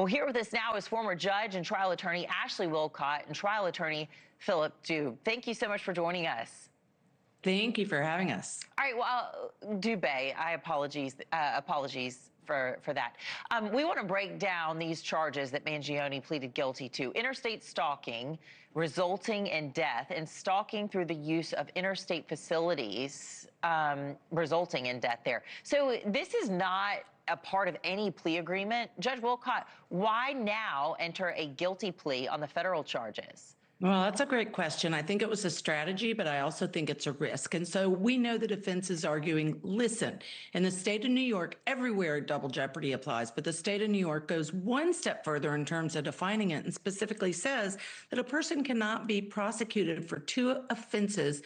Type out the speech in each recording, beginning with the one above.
Well, here with us now is former judge and trial attorney Ashley Wilcott and trial attorney Philip Dubé. Thank you so much for joining us. Thank you for having us. All right, well, Dubé, apologies for that. We want to break down these charges that Mangione pleaded guilty to: interstate stalking resulting in death, and stalking through the use of interstate facilities resulting in death there. So this is not a part of any plea agreement. Judge Wilcott, why now enter a guilty plea on the federal charges? Well, that's a great question. I think it was a strategy, but I also think it's a risk. And so we know the defense is arguing, listen, in the state of New York, everywhere double jeopardy applies, but the state of New York goes one step further in terms of defining it and specifically says that a person cannot be prosecuted for two offenses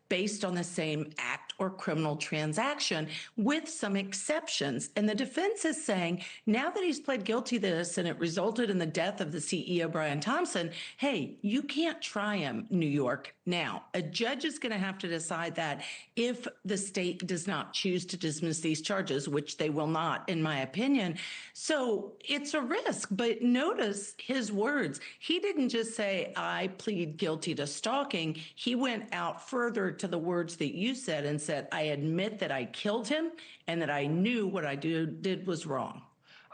based on the same act or criminal transaction, with some exceptions. And the defense is saying, now that he's pled guilty to this and it resulted in the death of the CEO, Brian Thompson, hey, you can't try him, New York. Now, a judge is going to have to decide that if the state does not choose to dismiss these charges, which they will not, in my opinion. So it's a risk, but notice his words. He didn't just say, I plead guilty to stalking. He went out further to the words that you said and said, I admit that I killed him and that I knew what I did was wrong.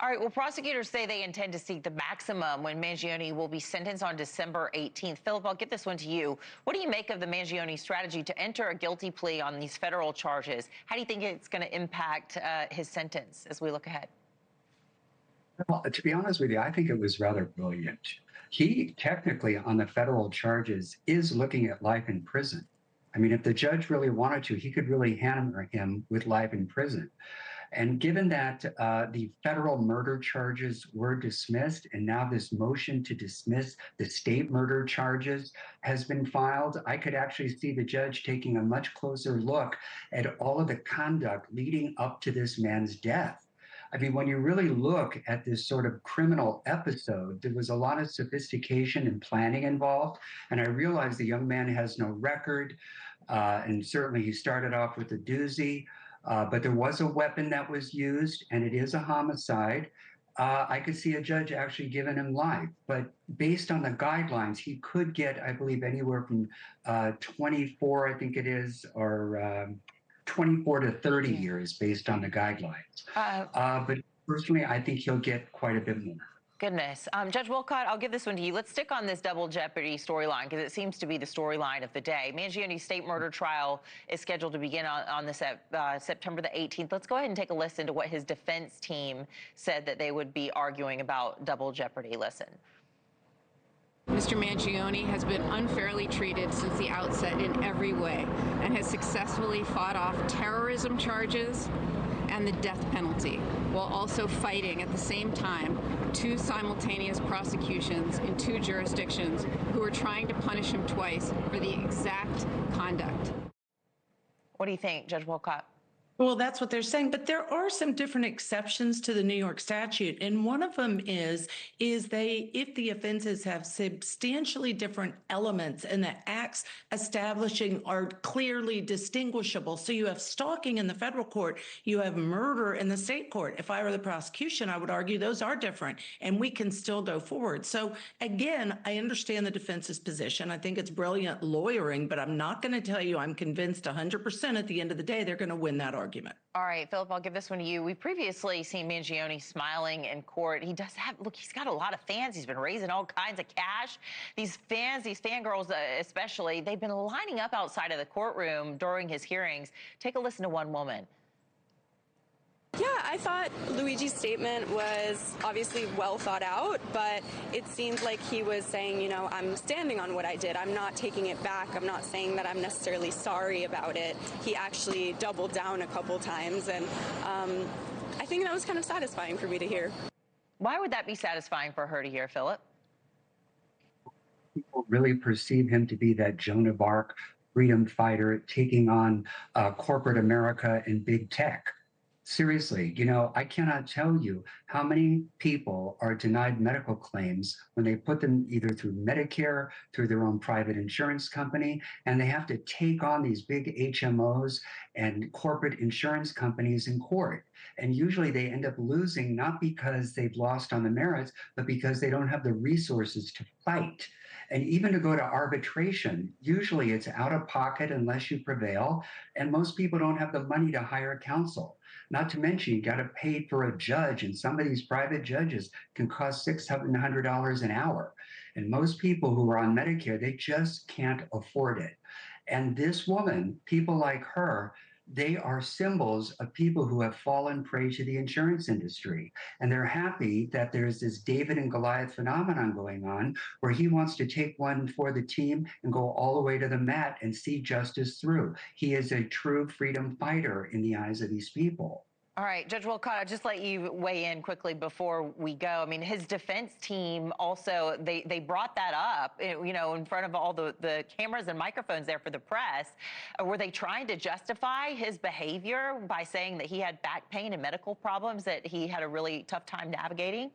All right, well, prosecutors say they intend to seek the maximum when Mangione will be sentenced on December 18th. Philip, I'll get this one to you. What do you make of the Mangione strategy to enter a guilty plea on these federal charges? How do you think it's going to impact his sentence as we look ahead? Well, to be honest with you, I think it was rather brilliant. He technically, on the federal charges, is looking at life in prison. I mean, if the judge really wanted to, he could really hammer him with life in prison. And given that the federal murder charges were dismissed, and now this motion to dismiss the state murder charges has been filed, I could actually see the judge taking a much closer look at all of the conduct leading up to this man's death. I mean, when you really look at this sort of criminal episode, there was a lot of sophistication and planning involved. And I realize the young man has no record, and certainly he started off with a doozy. But there was a weapon that was used, and it is a homicide. I could see a judge actually giving him life. But based on the guidelines, he could get, I believe, anywhere from 24, I think it is, or 24 to 30 years based on the guidelines. But personally, I think he'll get quite a bit more. Goodness. Judge Wilcott, I'll give this one to you. Let's stick on this double jeopardy storyline because it seems to be the storyline of the day. Mangione's state murder trial is scheduled to begin on September the 18th. Let's go ahead and take a listen to what his defense team said that they would be arguing about double jeopardy. Listen. Mr. Mangione has been unfairly treated since the outset in every way and has successfully fought off terrorism charges and the death penalty, while also fighting at the same time two simultaneous prosecutions in two jurisdictions who are trying to punish him twice for the exact conduct. What do you think, Judge Wilcott? Well, that's what they're saying, but there are some different exceptions to the New York statute, and one of them is if the offenses have substantially different elements and the acts establishing are clearly distinguishable. So you have stalking in the federal court, you have murder in the state court. If I were the prosecution, I would argue those are different, and we can still go forward. So again, I understand the defense's position. I think it's brilliant lawyering, but I'm not going to tell you I'm convinced 100% at the end of the day they're going to win that argument. All right, Philip, I'll give this one to you. We've previously seen Mangione smiling in court. He does have, look, he's got a lot of fans. He's been raising all kinds of cash. These fans, these fangirls especially, they've been lining up outside of the courtroom during his hearings. Take a listen to one woman. Yeah, I thought Luigi's statement was obviously well thought out, but it seemed like he was saying, you know, I'm standing on what I did. I'm not taking it back. I'm not saying that I'm necessarily sorry about it. He actually doubled down a couple times, and I think that was kind of satisfying for me to hear. Why would that be satisfying for her to hear, Philip? People really perceive him to be that Joan of Arc freedom fighter taking on corporate America and big tech. Seriously, I cannot tell you how many people are denied medical claims when they put them either through Medicare, through their own private insurance company, and they have to take on these big HMOs and corporate insurance companies in court. And usually they end up losing not because they've lost on the merits, but because they don't have the resources to fight. And even to go to arbitration, usually it's out of pocket unless you prevail. And most people don't have the money to hire counsel. Not to mention, you got to pay for a judge, and some of these private judges can cost $600 an hour. And most people who are on Medicare, they just can't afford it. And this woman, people like her, they are symbols of people who have fallen prey to the insurance industry. And they're happy that there's this David and Goliath phenomenon going on where he wants to take one for the team and go all the way to the mat and see justice through. He is a true freedom fighter in the eyes of these people. All right, Judge Wilcott, I'll just let you weigh in quickly before we go. I mean, his defense team also, they brought that up, in front of all the cameras and microphones there for the press. Were they trying to justify his behavior by saying that he had back pain and medical problems that he had a really tough time navigating?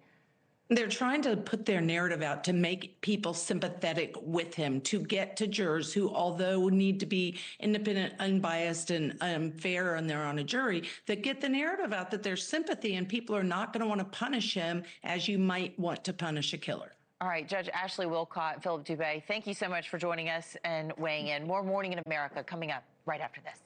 They're trying to put their narrative out to make people sympathetic with him, to get to jurors who, although need to be independent, unbiased, and fair, and they're on a jury, that get the narrative out that there's sympathy and people are not going to want to punish him as you might want to punish a killer. All right, Judge Ashley Wilcott, Philip Dubé, thank you so much for joining us and weighing in. More Morning in America coming up right after this.